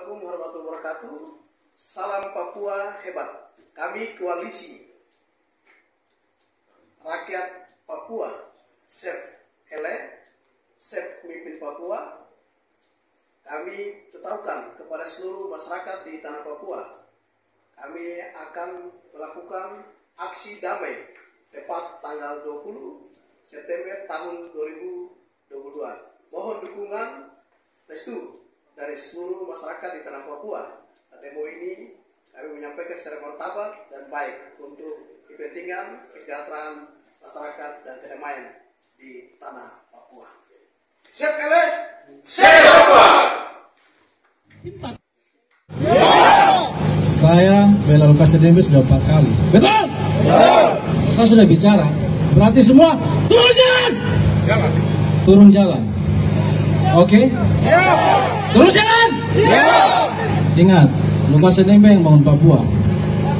Assalamualaikum warahmatullahi wabarakatuh. Salam Papua hebat. Kami koalisi rakyat Papua, Save Pemimpin Papua. Kami tetapkan kepada seluruh masyarakat di tanah Papua, kami akan melakukan aksi damai tepat tanggal 20 September tahun 2022. Mohon dukungan restu dari seluruh masyarakat di tanah Papua. Demo ini kami menyampaikan secara martabat dan baik untuk kepentingan kesejahteraan masyarakat dan kedamaian di tanah Papua. Siap kali? Siap Papua! Saya bela Lukas NMB sudah 4 kali. Betul? Betul! Saya sudah bicara. Berarti semua turun jalan! Turun jalan. Oke? Turun jalan! Ingat, Lukas NMB yang bangun Papua.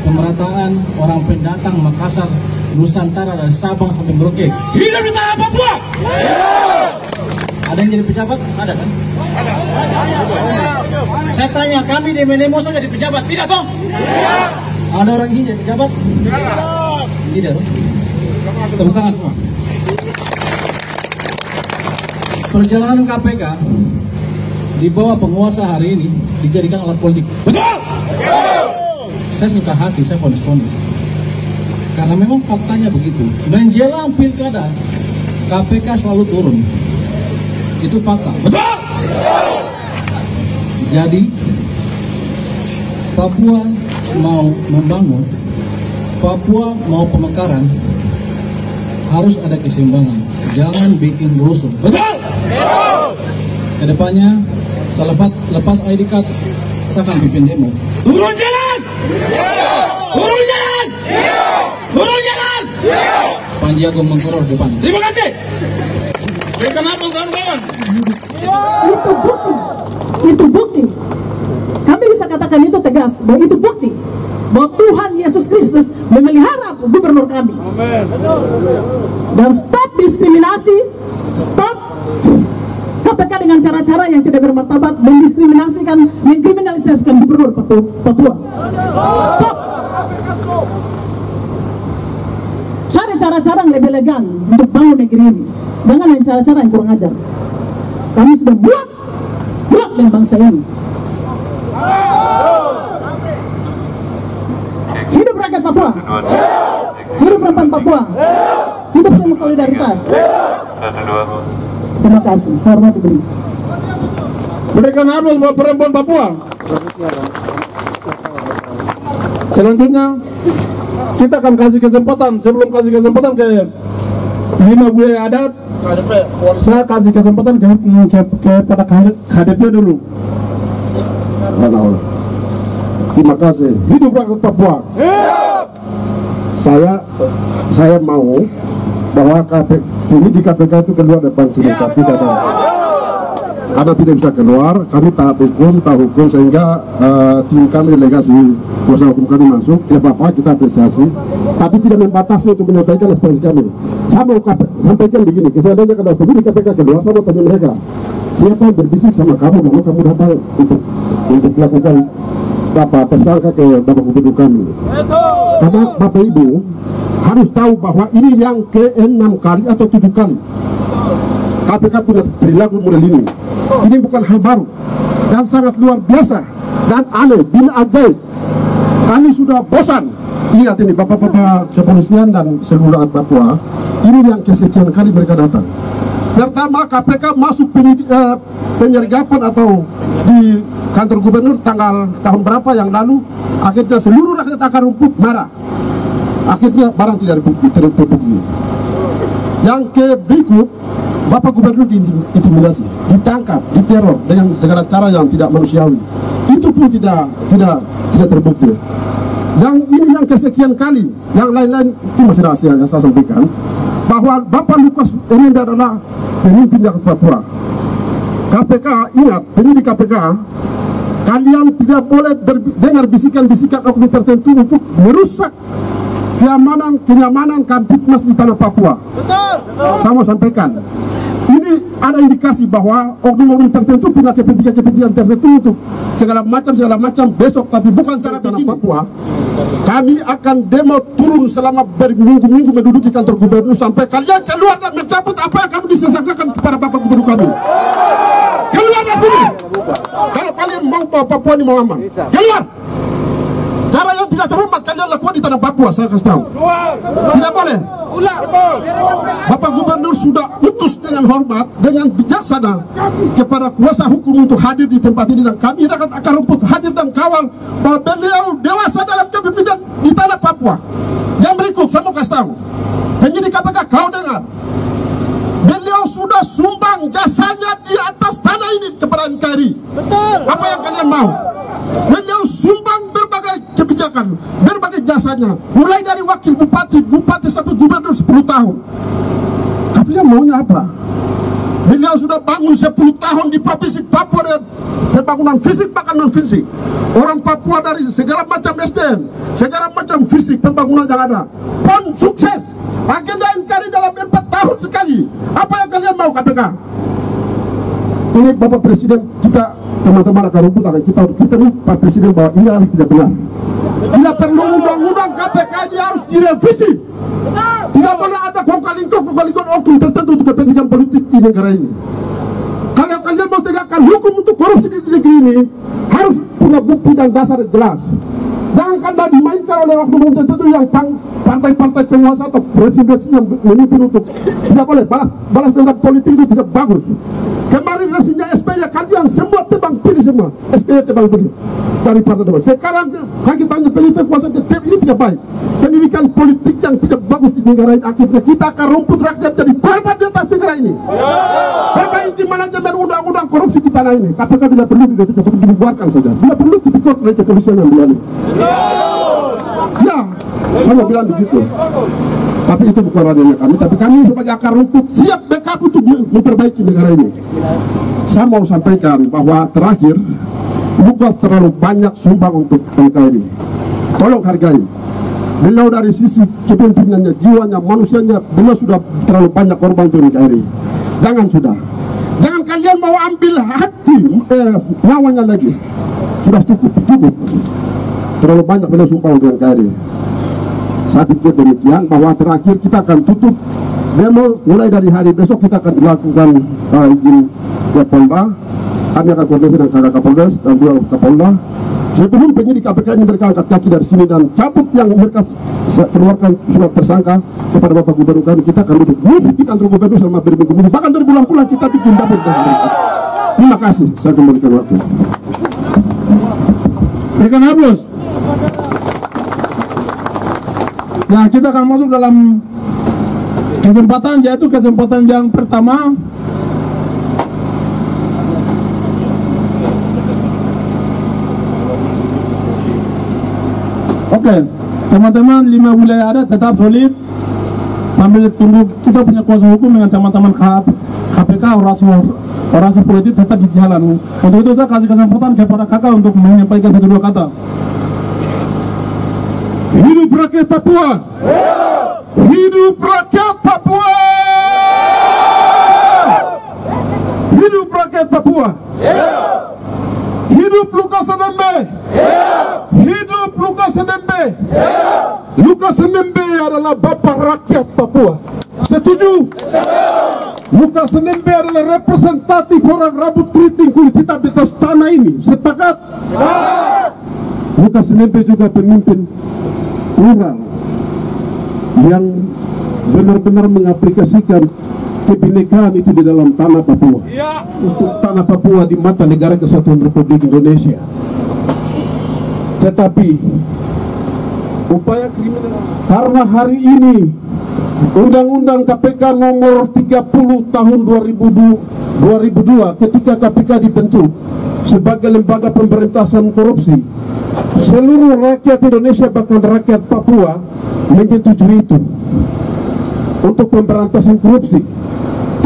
Pemerataan orang pendatang Makassar, Nusantara dari Sabang sampai Merauke. Hidup di tanah Papua! Ada yang jadi pejabat? Ada kan? Ada. Saya tanya, kami di Menemo saja jadi pejabat? Tidak toh? Ada orang ini jadi pejabat? Tidak toh? Tepuk tangan semua. Perjalanan KPK di bawah penguasa hari ini dijadikan alat politik. Betul? Saya suka hati, saya ponis-ponis. Karena memang faktanya begitu. Menjelang pilkada, KPK selalu turun. Itu fakta. Betul? Jadi, Papua mau membangun, Papua mau pemekaran, harus ada keseimbangan. Jangan bikin rusuh. Betul? Kedepannya, lepas ID card, saya akan pimpin demo. Turun jalan! Turun jalan! Turun jalan! Panji Agung Mengkoror depan. Terima kasih! Berikan apa kawan-kawan? Itu bukti. Kami bisa katakan itu tegas, bahwa itu bukti bahwa Tuhan Yesus Kristus memelihara gubernur kami. Amen. Dan stop diskriminasi, stop KPK dengan cara-cara yang tidak bermartabat, mendiskriminasikan, mengkriminalisasikan gubernur Papua. Stop. Cari cara-cara yang lebih elegan untuk bangun negeri ini. Jangan dengan cara-cara yang kurang ajar. Kami sudah buat dengan bangsa ini. Hidup rakyat Papua. Hidup perempuan Papua. Hidup semua solidaritas. Terima kasih. Hormat diberi. Berikan aplaus buat perempuan Papua. Selanjutnya kita akan kasih kesempatan. Sebelum kasih kesempatan ke 5 budaya adat, saya kasih kesempatan kepada KDP dulu. Terima kasih. Hidup rakyat Papua. Saya mau bahwa penyidik KPK itu keluar dari pancing, tapi karena tidak bisa keluar, kami taat hukum, tahu hukum, sehingga tim kami delegasi kuasa hukum kami masuk. Tidak apa-apa, kita apresiasi, tapi tidak membatasi untuk menyampaikan aspirasi kami. Saya mau sampaikan begini, keseandainya kalau penyidik KPK keluar, saya mau tanya mereka, siapa yang berbisik sama kamu kalau kamu datang untuk melakukan tersangka ke Bapak Gubernur kami? Karena Bapak Ibu harus tahu bahwa ini yang ke-6 kali atau 7 kali KPK punya perilaku model ini. Ini bukan hal baru dan sangat luar biasa dan aneh, bin ajaib. Kami sudah bosan. Ingat ini Bapak-Bapak kepolisian dan seluruh rakyat Papua, ini yang kesekian kali mereka datang. Pertama, KPK masuk penyergapan atau di kantor gubernur tahun berapa yang lalu, akhirnya seluruh rakyat akar rumput marah. Akhirnya barang tidak terbukti. Yang berikut, Bapak Gubernur diintimidasi, ditangkap, diteror dengan segala cara yang tidak manusiawi. Itu pun tidak terbukti. Yang ini yang kesekian kali, yang lain-lain itu masih rahasia yang saya sampaikan, bahwa Bapak Lukas NMB adalah pemimpin rakyat Papua. KPK, ingat, penyidik KPK, kalian tidak boleh dengar bisikan-bisikan oknum tertentu untuk merusak kenyamanan Kamtipmas di tanah Papua. Betul. Saya mau sampaikan, ini kami ada indikasi bahwa oknum-oknum tertentu punya kepentingan tertentu untuk segala macam besok, tapi bukan cara begini. Papua, kami akan demo turun selama berminggu-minggu menduduki kantor gubernur sampai kalian keluar dan mencabut apa yang kami disangkakan kepada Bapak Gubernur kami. Keluar dari sini. Kalau kalian mau Papua ini mau aman, keluar. Cara yang tidak terhormat kalian lakukan di tanah Papua, saya kasih tahu. Tidak boleh. Bapak Gubernur sudah putus dengan hormat, dengan bijaksana kepada kuasa hukum untuk hadir di tempat ini, dan kami akan rumput hadir dan kawal bahwa beliau dewasa dalam kepemimpinan di tanah Papua. Yang berikut saya mau kasih tahu, penyidik KPK, kau dengar, beliau sudah sumbang jasanya di atas tanah ini kepada NKRI. Betul. Apa yang kalian mau? Beliau sumbang berbagai kebijakan, berbagai jasanya, mulai dari wakil bupati sampai gubernur 10 tahun. Kalian maunya apa? Beliau sudah bangun 10 tahun di provinsi Papua dengan pembangunan fisik bahkan non fisik. Orang Papua dari segala macam SDM, segala macam fisik pembangunan yang ada, pun sukses. Agenda NKRI dalam 4 tahun sekali. Apa yang kalian mau KPK? Ini Bapak Presiden, kita teman-teman akan rumput akan kita ini Pak Presiden bahwa ini harus tidak benar. Bila perlu undang-undang KPK ini harus direvisi. Tidak boleh ada kongkalingkong oknum tertentu untuk kepentingan politik di negara ini. Kalau kalian mau tegakkan hukum untuk korupsi di negeri ini, harus punya bukti dan dasar jelas. Jangan karena dimainkan oleh oknum tertentu yang partai-partai penguasa atau presiden yang memimpin untuk tidak boleh balas dendam politik itu tidak bagus. Kemarin resminya SBY kalian semua tebang pilih semua, SBY tebang pilih dari partai depan. Sekarang kaki tanya pilih kekuasaan tetap ini tidak baik. Pendidikan politik yang tidak bagus di negara ini, akhirnya kita akan rumput rakyat jadi korban di atas negara ini. Perbaiki manajemen undang-undang korupsi di tanah ini. KPK bila perlu dibubarkan saja, bila perlu dipikir oleh kepolisian yang berani. Ya, saya mau bilang begitu. Tapi itu bukan ranahnya kami, tapi kami sebagai akar rumput siap backup untuk memperbaiki negara ini. Saya mau sampaikan bahwa terakhir, Lukas terlalu banyak sumbang untuk NKRI. Tolong hargai. Beliau dari sisi kepemimpinannya, jiwanya, manusianya, beliau sudah terlalu banyak korban untuk NKRI. Jangan kalian mau ambil hati nyawanya lagi. Sudah cukup. Terlalu banyak beliau sumpah untuk NKRI. Saya pikir demikian, bahwa terakhir kita akan tutup demo mulai dari hari besok. Kita akan melakukan izin Kapolda. Kami akan koordinasi dengan kakak Kapolres dan dua Kapolda. Sebelum penyidik KPK ini mereka angkat kaki dari sini dan cabut yang mereka keluarkan surat tersangka kepada Bapak Gubernur kami, kita akan duduk di kantor gubernur selama berminggu-minggu, bahkan berbulan-bulan kita bikin dapur. Terima kasih, saya kembalikan waktu. Berikan aplaus. Nah, kita akan masuk dalam kesempatan, yaitu kesempatan yang pertama. Oke, teman-teman 5 wilayah ada tetap solid sambil tunggu kita punya kuasa hukum dengan teman-teman KPK, orasi politik tetap di jalan. Untuk itu saya kasih kesempatan kepada kakak untuk menyampaikan 1-2 kata. Hidup rakyat Papua! Hidup rakyat Papua! Hidup rakyat Papua! Hidup Lukas NMB! Hidup Lukas NMB! Lukas NMB adalah bapak rakyat Papua. Setuju? Lukas NMB adalah representatif orang rambut keriting kulit hitam di atas tanah ini. Sepakat? Lukas NMB juga pemimpin plural yang benar-benar mengaplikasikan kebinekaan itu di dalam tanah Papua. Untuk tanah Papua di mata negara Kesatuan Republik Indonesia. Tetapi upaya kriminal karena hari ini Undang-Undang KPK nomor 30 tahun 2002 ketika KPK dibentuk sebagai lembaga pemberantasan korupsi, seluruh rakyat Indonesia bahkan rakyat Papua menyetujui itu untuk pemberantasan korupsi.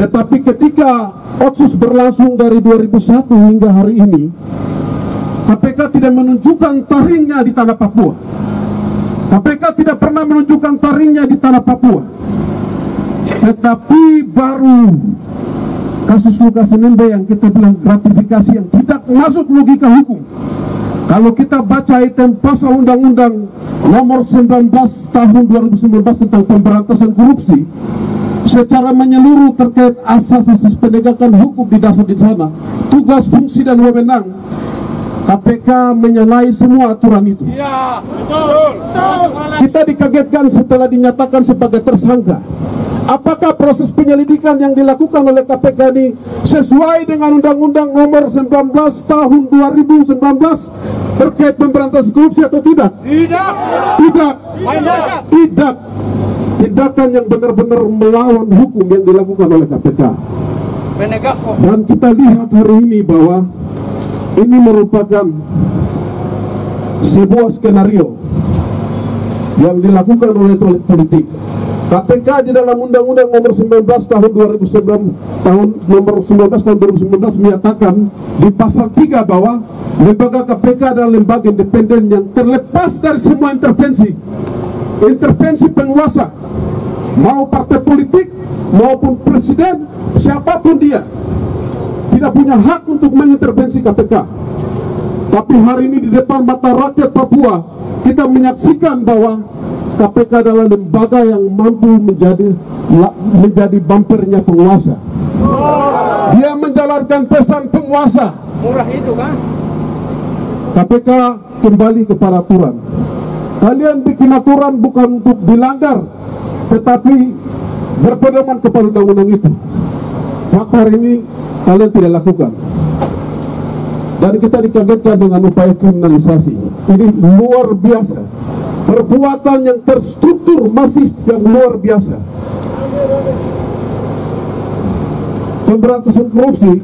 Tetapi ketika Otsus berlangsung dari 2001 hingga hari ini, KPK tidak menunjukkan taringnya di tanah Papua. KPK tidak pernah menunjukkan taringnya di tanah Papua. Tetapi baru kasus Lukas NMB yang kita bilang gratifikasi yang tidak masuk logika hukum. Kalau kita baca item pasal Undang-Undang nomor 19 tahun 2019 tentang pemberantasan korupsi secara menyeluruh terkait asas-asas penegakan hukum di dasar di sana, tugas, fungsi dan wewenang, KPK menyalahi semua aturan itu. Iya, betul. Kita dikagetkan setelah dinyatakan sebagai tersangka. Apakah proses penyelidikan yang dilakukan oleh KPK ini sesuai dengan Undang-Undang nomor 19 tahun 2019 terkait pemberantasan korupsi atau tidak? Tidak. Tidak. Tidak. Tindakan yang benar-benar melawan hukum yang dilakukan oleh KPK. Dan kita lihat hari ini bahwa ini merupakan sebuah skenario yang dilakukan oleh politik. KPK di dalam Undang-Undang nomor 19 tahun 2019 menyatakan di pasal 3 bahwa lembaga KPK adalah lembaga independen yang terlepas dari semua intervensi penguasa, mau partai politik maupun presiden, siapapun dia tidak punya hak untuk mengintervensi KPK. Tapi hari ini di depan mata rakyat Papua kita menyaksikan bahwa KPK adalah lembaga yang mampu menjadi bumpernya penguasa. Dia menjalankan pesan penguasa. Murah itu kan? KPK kembali kepada aturan. Kalian bikin aturan bukan untuk dilanggar, tetapi berpedoman kepada undang-undang itu. Fakta hari ini kalian tidak lakukan. Dan kita dikagetkan dengan upaya kriminalisasi. Ini luar biasa. Perbuatan yang terstruktur masif yang luar biasa. Pemberantasan korupsi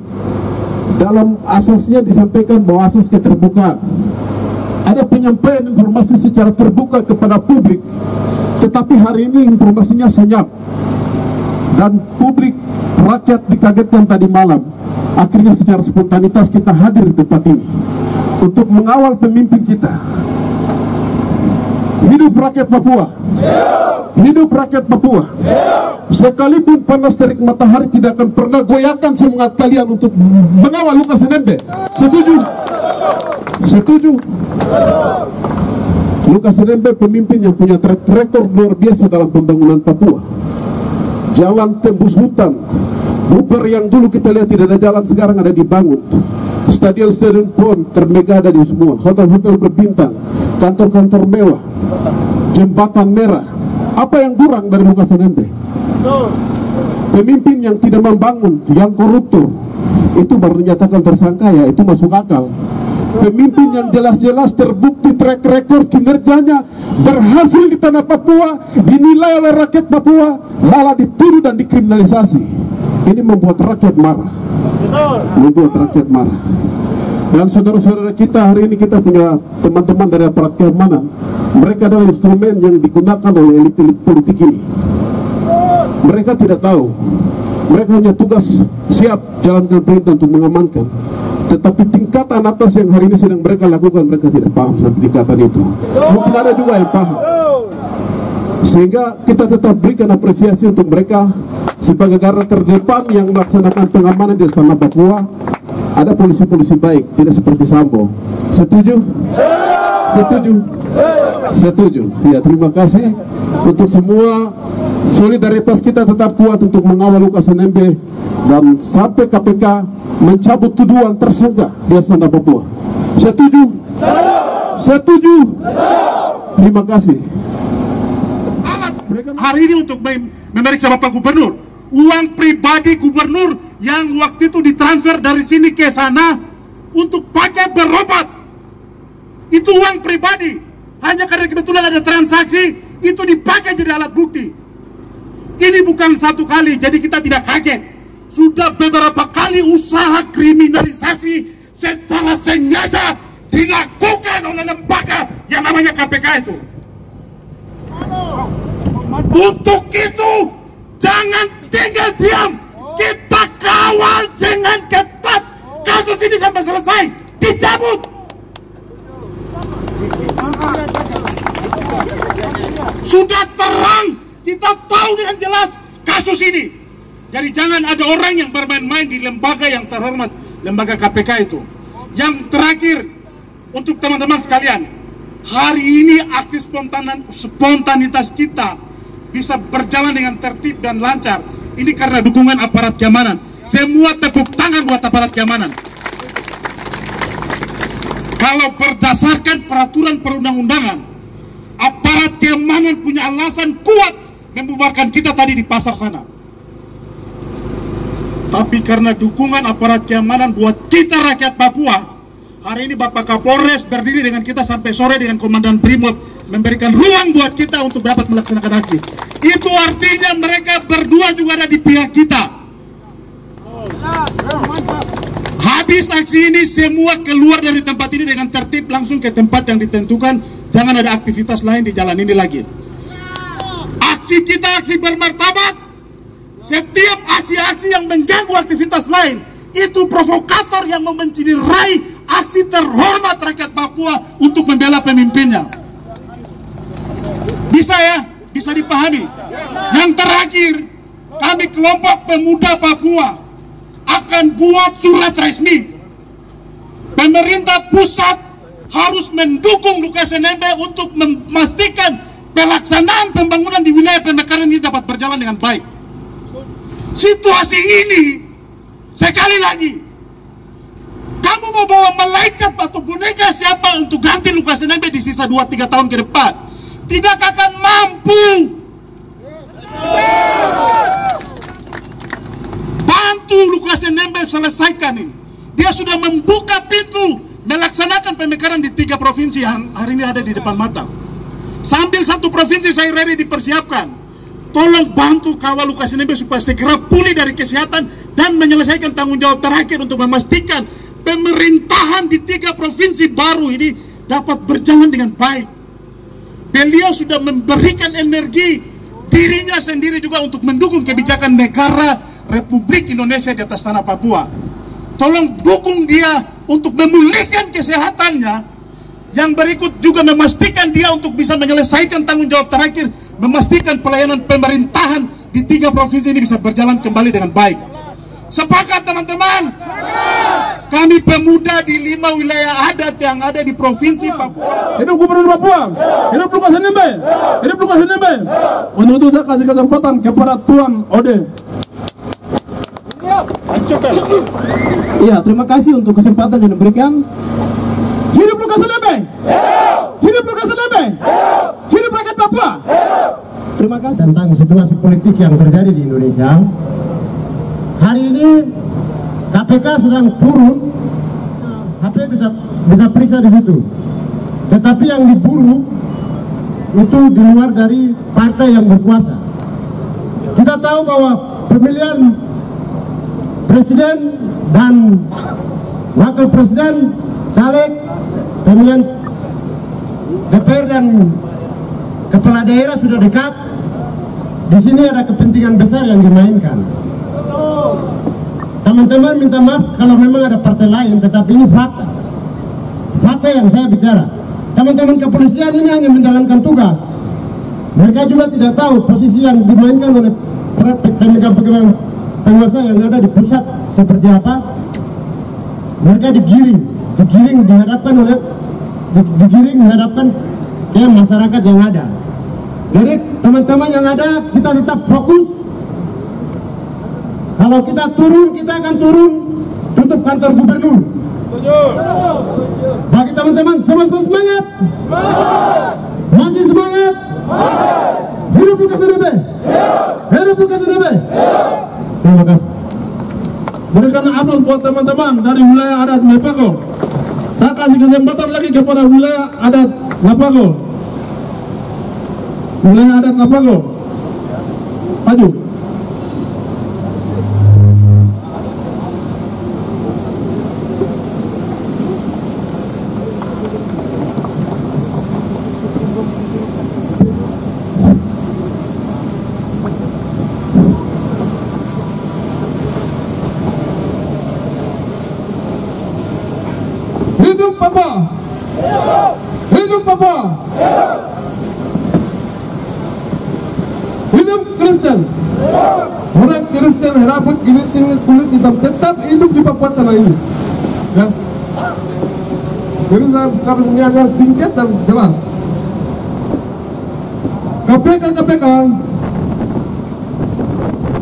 dalam asasnya disampaikan bahwa asas keterbukaan. Ada penyampaian informasi secara terbuka kepada publik, tetapi hari ini informasinya senyap. Dan publik, rakyat dikagetkan tadi malam. Akhirnya secara spontanitas kita hadir di tempat ini untuk mengawal pemimpin kita. Hidup rakyat Papua. Hidup rakyat Papua. Sekalipun panas terik matahari tidak akan pernah goyahkan semangat kalian untuk mengawal Lukas NMB. Setuju? Setuju? Lukas NMB pemimpin yang punya track record luar biasa dalam pembangunan Papua. Jalan tembus hutan, Bubar yang dulu kita lihat tidak ada jalan, sekarang ada dibangun. Stadion-stadion pun termegah ada di semua. Hotel-hotel berbintang, kantor-kantor mewah, jembatan merah. Apa yang kurang dari Lukas NMB? Pemimpin yang tidak membangun, yang koruptor, itu baru dinyatakan tersangka, ya itu masuk akal. Pemimpin yang jelas-jelas terbukti track record kinerjanya berhasil di tanah Papua, dinilai oleh rakyat Papua, malah dituduh dan dikriminalisasi. Ini membuat rakyat marah. Membuat rakyat marah. Dan saudara-saudara kita hari ini, kita punya teman-teman dari aparat keamanan. Mereka adalah instrumen yang digunakan oleh elit-elit politik ini. Mereka tidak tahu. Mereka hanya tugas siap jalankan perintah untuk mengamankan. Tetapi tingkatan atas yang hari ini sedang mereka lakukan, mereka tidak paham sampai tingkatan itu. Mungkin ada juga yang paham. Sehingga kita tetap berikan apresiasi untuk mereka sebagai garda terdepan yang melaksanakan pengamanan di tanah Papua. Ada polisi-polisi baik, tidak seperti Sambo. Setuju? Setuju? Setuju. Ya, terima kasih untuk semua. Solidaritas kita tetap kuat untuk mengawal Lukas NMB dan sampai KPK mencabut tuduhan tersangka di tanah Papua. Setuju? Setuju? Terima kasih. Hari ini untuk memeriksa Bapak Gubernur, uang pribadi Gubernur yang waktu itu ditransfer dari sini ke sana untuk pakai berobat, itu uang pribadi. Hanya karena kebetulan ada transaksi, itu dipakai jadi alat bukti. Ini bukan satu kali, jadi kita tidak kaget. Sudah beberapa kali usaha kriminalisasi secara sengaja dilakukan oleh lembaga yang namanya KPK itu. Untuk itu, jangan tinggal diam. Kita kawal dengan ketat kasus ini sampai selesai. Dicabut. Sudah terang, kita tahu dengan jelas kasus ini. Jadi jangan ada orang yang bermain-main di lembaga yang terhormat, lembaga KPK itu. Yang terakhir, untuk teman-teman sekalian, hari ini aksi spontanitas kita bisa berjalan dengan tertib dan lancar. Ini karena dukungan aparat keamanan. Semua tepuk tangan buat aparat keamanan. Kalau berdasarkan peraturan perundang-undangan, aparat keamanan punya alasan kuat membubarkan kita tadi di pasar sana. Tapi karena dukungan aparat keamanan buat kita rakyat Papua, hari ini Bapak Kapolres berdiri dengan kita sampai sore dengan Komandan Brimob, memberikan ruang buat kita untuk dapat melaksanakan aksi. Itu artinya mereka berdua juga ada di pihak kita. Habis aksi ini semua keluar dari tempat ini dengan tertib, langsung ke tempat yang ditentukan. Jangan ada aktivitas lain di jalan ini lagi. Aksi kita aksi bermartabat. Setiap aksi-aksi yang mengganggu aktivitas lain itu provokator yang menciderai aksi terhormat rakyat Papua untuk membela pemimpinnya. Bisa ya? Bisa dipahami? Yang terakhir, kami kelompok pemuda Papua akan buat surat resmi. Pemerintah pusat harus mendukung Lukas NMB untuk memastikan pelaksanaan pembangunan di wilayah pemekaran ini dapat berjalan dengan baik. Situasi ini, sekali lagi, kamu mau bawa malaikat atau boneka siapa untuk ganti Lukas NMB di sisa 2-3 tahun ke depan? Tidak akan mampu. Bantu Lukas NMB selesaikan ini. Dia sudah membuka pintu melaksanakan pemekaran di 3 provinsi yang hari ini ada di depan mata. Sambil 1 provinsi saya ready dipersiapkan. Tolong bantu kawal Lukas NMB supaya segera pulih dari kesehatan dan menyelesaikan tanggung jawab terakhir untuk memastikan pemerintahan di 3 provinsi baru ini dapat berjalan dengan baik. Beliau sudah memberikan energi dirinya sendiri juga untuk mendukung kebijakan negara Republik Indonesia di atas tanah Papua. Tolong dukung dia untuk memulihkan kesehatannya. Yang berikut juga memastikan dia untuk bisa menyelesaikan tanggung jawab terakhir, memastikan pelayanan pemerintahan di 3 provinsi ini bisa berjalan kembali dengan baik. Sepakat teman-teman? Kami pemuda di 5 wilayah adat yang ada di provinsi Papua. Hidup Gubernur Papua, hidup Lukas NMB, hidup Lukas NMB. Untuk itu saya kasih kesempatan kepada Tuan Ode. Iya, terima kasih untuk kesempatan yang diberikan. Hidup Lukas NMB! Hidup Lukas NMB! Hidup rakyat Papua! Terima kasih. Tentang situasi politik yang terjadi di Indonesia, hari ini KPK sedang turun. HP bisa periksa di situ. Tetapi yang diburu itu di luar dari partai yang berkuasa. Kita tahu bahwa pemilihan presiden dan wakil presiden, caleg, pemilihan DPR dan kepala daerah sudah dekat. Di sini ada kepentingan besar yang dimainkan. Teman-teman minta maaf kalau memang ada partai lain, tetapi ini fakta. Fakta yang saya bicara. Teman-teman kepolisian ini hanya menjalankan tugas. Mereka juga tidak tahu posisi yang dimainkan oleh pemegang penguasa yang ada di pusat seperti apa. Mereka digiring dihadapkan ke masyarakat yang ada. Jadi teman-teman yang ada, kita tetap fokus. Kalau kita turun, kita akan turun tutup kantor gubernur. Bagi teman-teman semua semangat. Masih semangat. Hidup Lukas NMB. Hidup Lukas NMB. Terima kasih. Berikan aplaus buat teman-teman dari wilayah adat Lepago. Saya kasih kesempatan lagi kepada wilayah adat Lepago. Wilayah adat Lepago, maju. Hidup Papua! Hidup Papua! Hidup Kristen! Orang Kristen rambut kulit hitam tetap hidup di Papua tanah ini. Ya. Jadi sampai sini agak singkat dan jelas. KPK,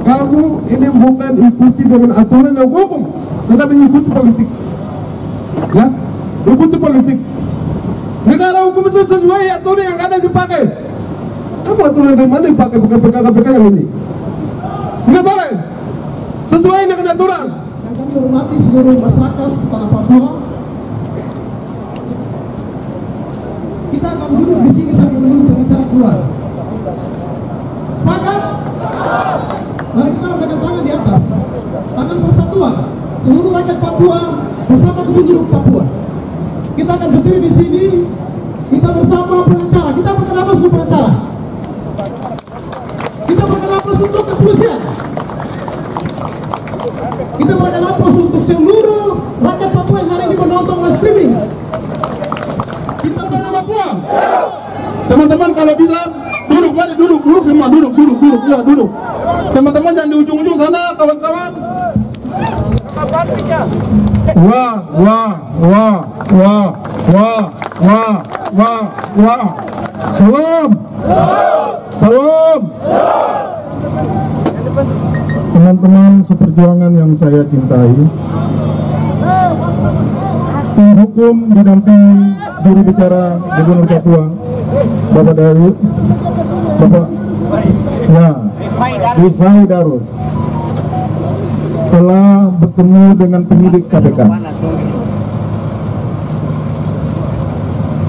kamu ini bukan ikuti dengan aturan yang hukum, tetapi ikuti politik. Ya, ikuti politik. Negara hukum itu sesuai aturan yang ada dipakai. Kamu aturan yang mana dipakai bukan KPK yang ini? Tidak boleh. Sesuai dengan aturan. Dan kami hormati seluruh masyarakat tanah Papua. Kita akan duduk di sini sambil menunggu pengacara keluar. Sepakat? Mari kita lambaikan tangan di atas. Tangan persatuan. Seluruh rakyat Papua bersama gubernur Papua. Kita akan berdiri di sini. Kita bersama pengacara. Kita berkenapa untuk pengacara? Kita berkenapa untuk kepolisian? Kita berkenapa untuk seluruh rakyat Papua yang hari ini menonton live streaming? Kita bersama Papua. Teman-teman kalau bisa duduk, mari duduk semua, duduk, ya duduk. Teman-teman jangan di ujung-ujung sana, kawan-kawan. Wah. Salam. Teman-teman seperjuangan yang saya cintai, tim hukum didampingi juru bicara Gubernur Papua, Bapak Dari, Bapak Rifai Darus, telah bertemu dengan penyidik KPK.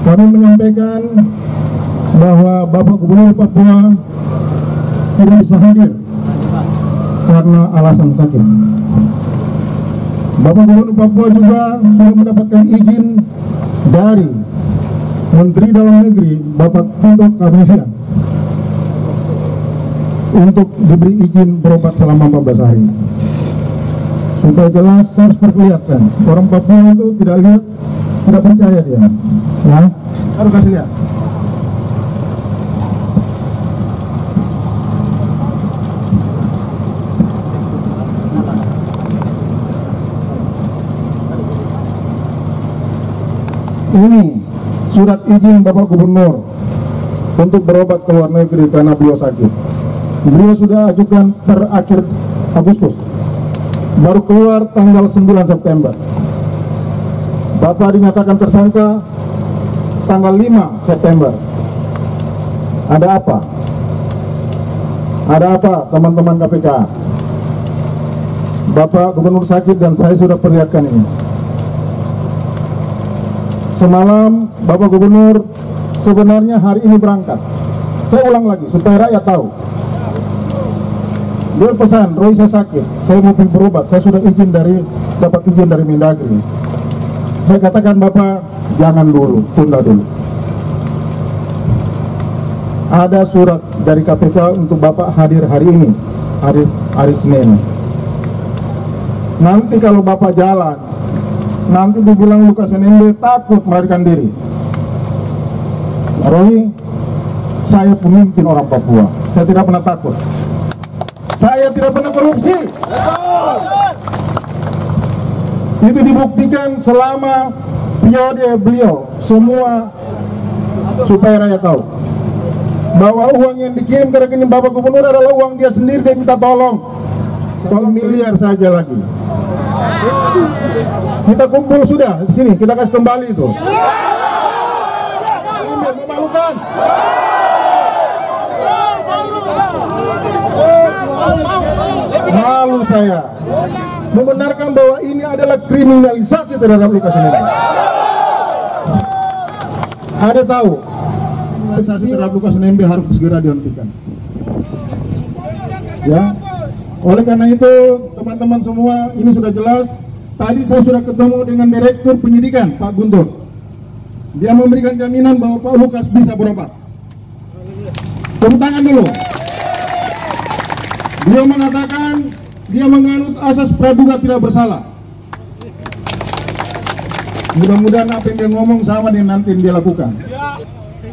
Kami menyampaikan bahwa Bapak Gubernur Papua tidak bisa hadir karena alasan sakit. Bapak Gubernur Papua juga sudah mendapatkan izin dari Menteri Dalam Negeri Bapak Tito Karnavian untuk diberi izin berobat selama 14 hari. Supaya jelas harus perlihatkan. Orang Papua itu tidak lihat, tidak percaya dia. Ya, harus kasih lihat. Ini surat izin Bapak Gubernur untuk berobat ke luar negeri karena beliau sakit. Beliau sudah ajukan per akhir Agustus, baru keluar tanggal 9 September. Bapak dinyatakan tersangka tanggal 5 September. Ada apa? Ada apa teman-teman KPK? Bapak Gubernur sakit dan saya sudah perlihatkan ini. Semalam Bapak Gubernur sebenarnya hari ini berangkat. Saya ulang lagi supaya rakyat tahu. Dia pesan, Roy saya sakit, saya mau pergi berobat, saya sudah dapat izin dari Mendagri. Saya katakan Bapak jangan dulu, tunda dulu. Ada surat dari KPK untuk Bapak hadir hari ini, hari Senin. Nanti kalau Bapak jalan, nanti dibilang Lukas NMB takut melarikan diri. Roy, saya pemimpin orang Papua, saya tidak pernah takut. Saya tidak pernah korupsi. Itu dibuktikan selama periode beliau. Semua supaya rakyat tahu bahwa uang yang dikirim ke rekening Bapak Gubernur adalah uang dia sendiri, dia minta tolong. Kalau miliar saja lagi. Kita kumpul sudah di sini, kita kasih kembali itu. Ini memalukan. Malu saya membenarkan bahwa ini adalah kriminalisasi terhadap Lukas NMB. Ada tahu kriminalisasi terhadap Lukas NMB harus segera dihentikan. Ya, oleh karena itu teman-teman semua ini sudah jelas. Tadi saya sudah ketemu dengan Direktur Penyidikan Pak Guntur. Dia memberikan jaminan bahwa Pak Lukas bisa berobat. Tepuk tangan dulu. Dia mengatakan dia menganut asas praduga tidak bersalah. Mudah-mudahan apa yang dia ngomong sama dengan nanti yang dia lakukan.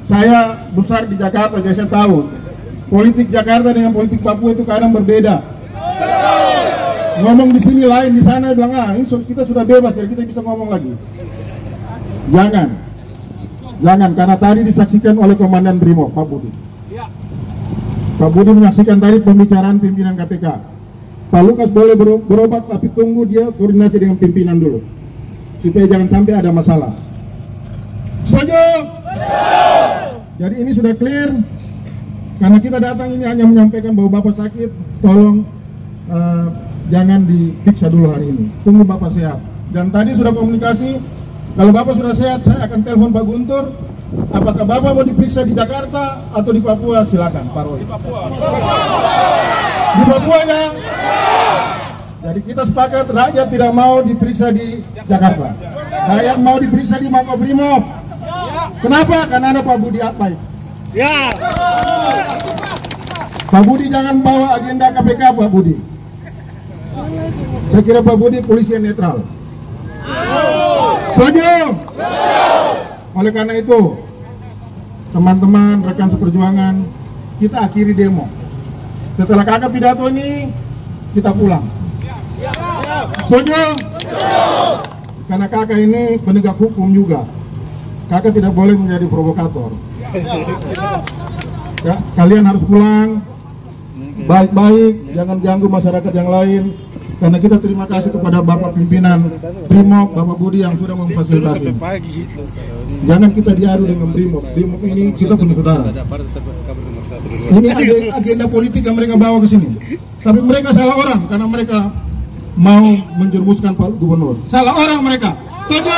Saya besar di Jakarta, jadi saya tahu politik Jakarta dengan politik Papua itu kadang berbeda. ngomong di sini lain, di sana bilang ini kita sudah bebas, jadi kita bisa ngomong lagi. Jangan, karena tadi disaksikan oleh Komandan Brimob, Pak Budi. Pak Budi menyaksikan tadi pembicaraan pimpinan KPK. Pak Lukas boleh berobat, tapi tunggu dia koordinasi dengan pimpinan dulu, supaya jangan sampai ada masalah. Setuju? Jadi ini sudah clear. Karena kita datang ini hanya menyampaikan bahwa Bapak sakit, tolong jangan diperiksa dulu hari ini. Tunggu Bapak sehat. Dan tadi sudah komunikasi, kalau Bapak sudah sehat, saya akan telepon Pak Guntur. Apakah Bapak mau diperiksa di Jakarta atau di Papua? Silakan, Pak Roy. Di Papua ya. Jadi kita sepakat rakyat tidak mau diperiksa di Jakarta. Rakyat mau diperiksa di Makobrimob. Kenapa? Karena ada Pak Budi Atbaik. Ya. Pak Budi jangan bawa agenda KPK, Pak Budi. Saya kira Pak Budi polisi yang netral. Setuju? Oleh karena itu, teman-teman, rekan seperjuangan, kita akhiri demo. Setelah kakak pidato ini, kita pulang. Setuju? Karena kakak ini penegak hukum juga. Kakak tidak boleh menjadi provokator. Ya, kalian harus pulang baik-baik, jangan ganggu masyarakat yang lain. Karena kita terima kasih kepada Bapak pimpinan Brimob, Bapak Budi yang sudah memfasilitasi. Jangan kita diadu dengan Brimob. Brimob ini kita punya saudara. Ini agenda politik yang mereka bawa ke sini. Tapi mereka salah orang karena mereka mau menjerumuskan Pak Gubernur. Salah orang mereka. Setuju?